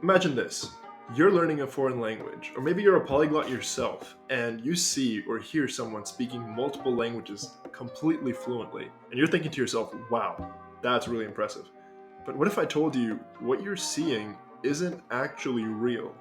Imagine this. You're learning a foreign language, or maybe you're a polyglot yourself, and you see or hear someone speaking multiple languages completely fluently, and you're thinking to yourself, wow, that's really impressive. But what if I told you what you're seeing isn't actually real?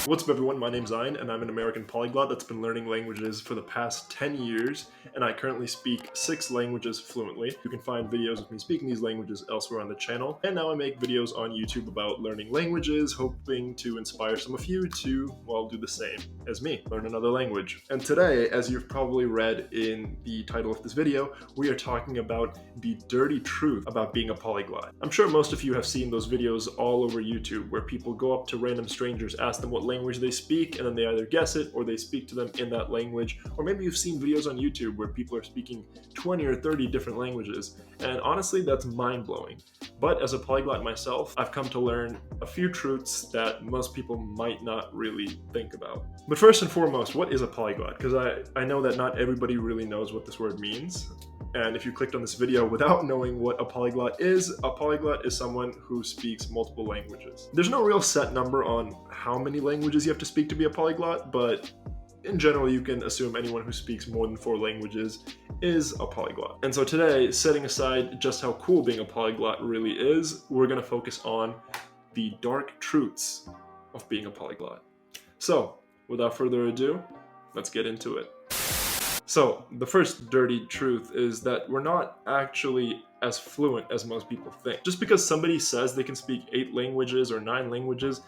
What's up everyone, my name's Zain and I'm an American polyglot that's been learning languages for the past 10 years and I currently speak 6 languages fluently. You can find videos of me speaking these languages elsewhere on the channel, and now I make videos on YouTube about learning languages, hoping to inspire some of you to, well, do the same as me, learn another language. And today, as you've probably read in the title of this video, we are talking about the dirty truth about being a polyglot. I'm sure most of you have seen those videos all over YouTube where people go up to random strangers, ask them what language they speak, and then they either guess it or they speak to them in that language. Or maybe you've seen videos on YouTube where people are speaking 20 or 30 different languages, and honestly that's mind-blowing. But as a polyglot myself, I've come to learn a few truths that most people might not really think about. But first and foremost, what is a polyglot? Because I know that not everybody really knows what this word means. And if you clicked on this video without knowing what a polyglot is someone who speaks multiple languages. There's no real set number on how many languages you have to speak to be a polyglot, but in general, you can assume anyone who speaks more than 4 languages is a polyglot. And so today, setting aside just how cool being a polyglot really is, we're going to focus on the dark truths of being a polyglot. So, without further ado, let's get into it. So, the first dirty truth is that we're not actually as fluent as most people think. Just because somebody says they can speak 8 languages or 9 languages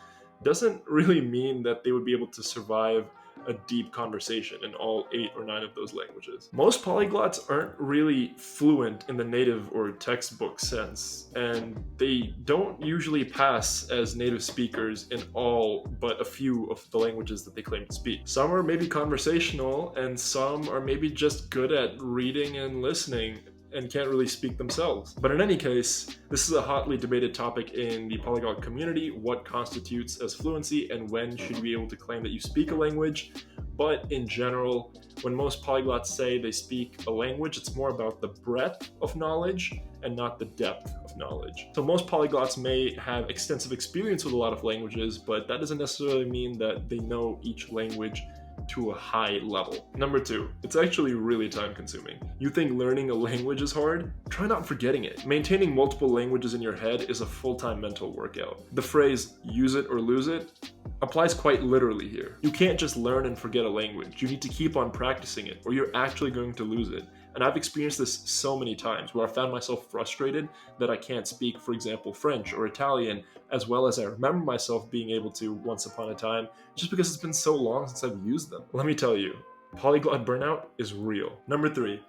doesn't really mean that they would be able to survive a deep conversation in all 8 or 9 of those languages. Most polyglots aren't really fluent in the native or textbook sense, and they don't usually pass as native speakers in all but a few of the languages that they claim to speak. Some are maybe conversational, and some are maybe just good at reading and listening and can't really speak themselves. But in any case, this is a hotly debated topic in the polyglot community: what constitutes as fluency and when should you be able to claim that you speak a language. But in general, when most polyglots say they speak a language, it's more about the breadth of knowledge and not the depth of knowledge. So most polyglots may have extensive experience with a lot of languages, but that doesn't necessarily mean that they know each language to a high level. Number 2, it's actually really time consuming. You think learning a language is hard? Try not forgetting it. Maintaining multiple languages in your head is a full-time mental workout. The phrase use it or lose it applies quite literally here. You can't just learn and forget a language. You need to keep on practicing it or you're actually going to lose it. And I've experienced this so many times where I found myself frustrated that I can't speak, for example, French or Italian as well as I remember myself being able to once upon a time, just because it's been so long since I've used them. Let me tell you, polyglot burnout is real. Number 3,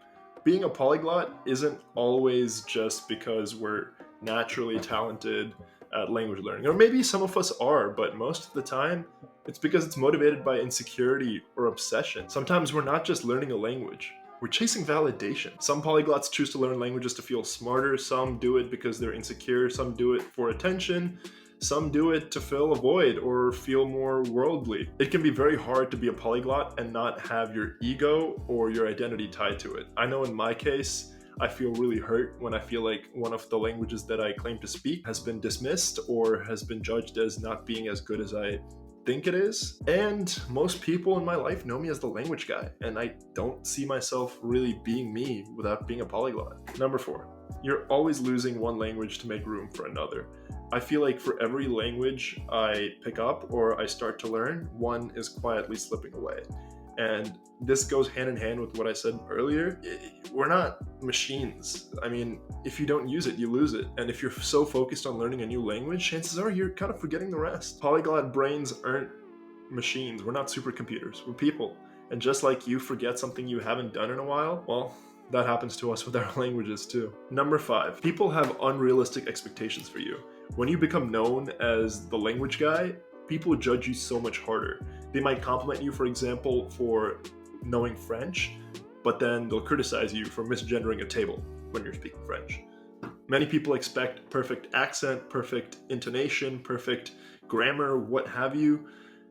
being a polyglot isn't always just because we're naturally talented at language learning, or maybe some of us are, but most of the time it's because it's motivated by insecurity or obsession. Sometimes we're not just learning a language, we're chasing validation. Some polyglots choose to learn languages to feel smarter, some do it because they're insecure, some do it for attention, some do it to fill a void or feel more worldly. It can be very hard to be a polyglot and not have your ego or your identity tied to it. I know in my case, I feel really hurt when I feel like one of the languages that I claim to speak has been dismissed or has been judged as not being as good as I think it is. And most people in my life know me as the language guy, and I don't see myself really being me without being a polyglot. Number 4, you're always losing one language to make room for another. I feel like for every language I pick up or I start to learn, one is quietly slipping away. And this goes hand in hand with what I said earlier. We're not machines. I mean, if you don't use it, you lose it. And if you're so focused on learning a new language, chances are you're kind of forgetting the rest. Polyglot brains aren't machines. We're not supercomputers. We're people. And just like you forget something you haven't done in a while, well, that happens to us with our languages too. Number 5, people have unrealistic expectations for you. When you become known as the language guy, people judge you so much harder. They might compliment you, for example, for knowing French, but then they'll criticize you for misgendering a table when you're speaking French. Many people expect perfect accent, perfect intonation, perfect grammar, what have you.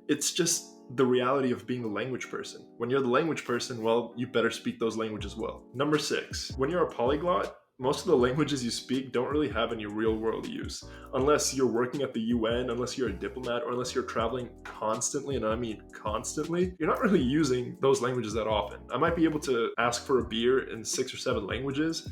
It's just the reality of being the language person. When you're the language person, well, you better speak those languages well. Number 6, when you're a polyglot, most of the languages you speak don't really have any real world use. Unless you're working at the UN, unless you're a diplomat, or unless you're traveling constantly, and I mean constantly, you're not really using those languages that often. I might be able to ask for a beer in 6 or 7 languages,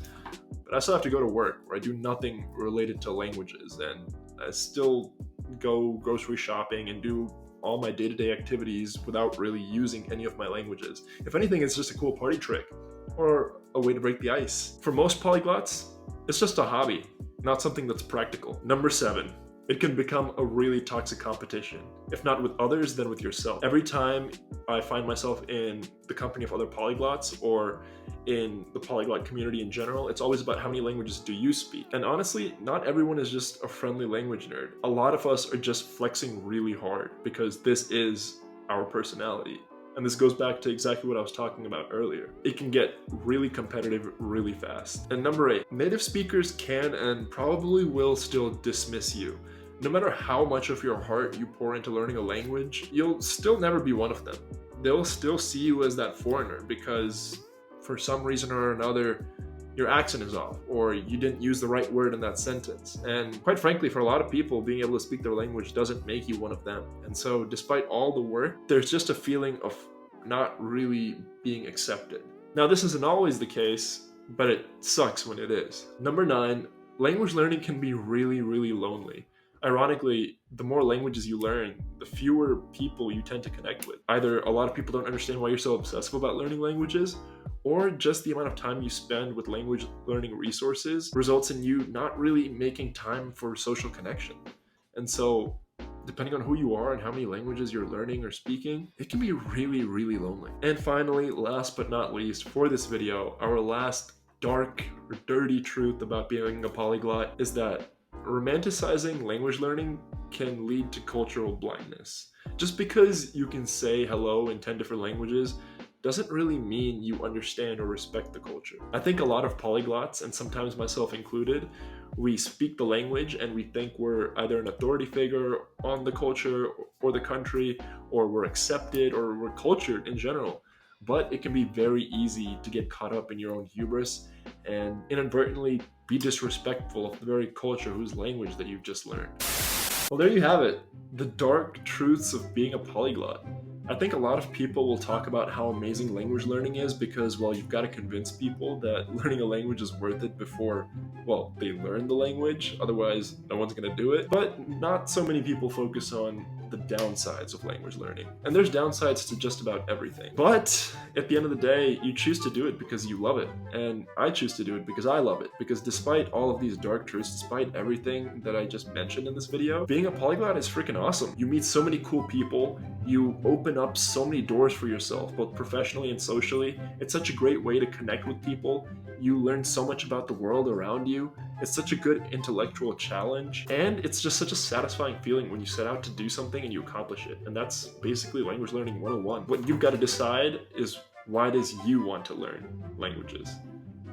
but I still have to go to work where I do nothing related to languages, and I still go grocery shopping and do all my day-to-day activities without really using any of my languages. If anything, it's just a cool party trick or a way to break the ice. For most polyglots, it's just a hobby, not something that's practical. Number 7, it can become a really toxic competition. If not with others, then with yourself. Every time I find myself in the company of other polyglots or in the polyglot community in general, it's always about how many languages do you speak. And honestly, not everyone is just a friendly language nerd. A lot of us are just flexing really hard because this is our personality. And this goes back to exactly what I was talking about earlier. It can get really competitive really fast. And number 8, native speakers can and probably will still dismiss you. No matter how much of your heart you pour into learning a language, you'll still never be one of them. They'll still see you as that foreigner because for some reason or another, your accent is off, or you didn't use the right word in that sentence. And quite frankly, for a lot of people, being able to speak their language doesn't make you one of them. And so despite all the work, there's just a feeling of not really being accepted. Now, this isn't always the case, but it sucks when it is. Number 9, language learning can be really, really lonely. Ironically, the more languages you learn, the fewer people you tend to connect with. Either a lot of people don't understand why you're so obsessive about learning languages, or just the amount of time you spend with language learning resources results in you not really making time for social connection. And so, depending on who you are and how many languages you're learning or speaking, it can be really, really lonely. And finally, last but not least, for this video, our last dark or dirty truth about being a polyglot is that romanticizing language learning can lead to cultural blindness. Just because you can say hello in 10 different languages doesn't really mean you understand or respect the culture. I think a lot of polyglots, and sometimes myself included, we speak the language and we think we're either an authority figure on the culture or the country, or we're accepted or we're cultured in general. But it can be very easy to get caught up in your own hubris and inadvertently be disrespectful of the very culture whose language that you've just learned. Well, there you have it. The dark truths of being a polyglot. I think a lot of people will talk about how amazing language learning is because, well, you've got to convince people that learning a language is worth it before, well, they learn the language. Otherwise, no one's going to do it. But not so many people focus on the downsides of language learning. And there's downsides to just about everything. But at the end of the day, you choose to do it because you love it. And I choose to do it because I love it. Because despite all of these dark truths, despite everything that I just mentioned in this video, being a polyglot is freaking awesome. You meet so many cool people. You open up so many doors for yourself, both professionally and socially. It's such a great way to connect with people. You learn so much about the world around you. It's such a good intellectual challenge. And it's just such a satisfying feeling when you set out to do something and you accomplish it. And that's basically language learning 101. What you've got to decide is, why does you want to learn languages?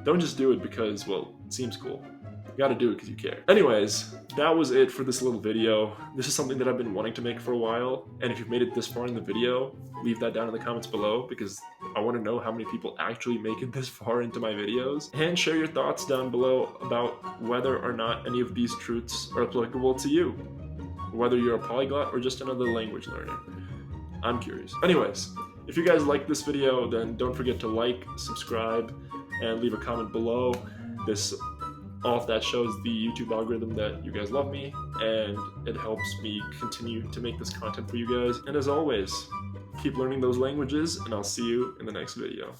Don't just do it because, well, it seems cool. You gotta do it because you care. Anyways, that was it for this little video. This is something that I've been wanting to make for a while, and if you've made it this far in the video, leave that down in the comments below because I want to know how many people actually make it this far into my videos. And share your thoughts down below about whether or not any of these truths are applicable to you. Whether you're a polyglot or just another language learner. I'm curious. Anyways, if you guys like this video, then don't forget to like, subscribe, and leave a comment below. All of that shows the YouTube algorithm that you guys love me, and it helps me continue to make this content for you guys. And as always, keep learning those languages, and I'll see you in the next video.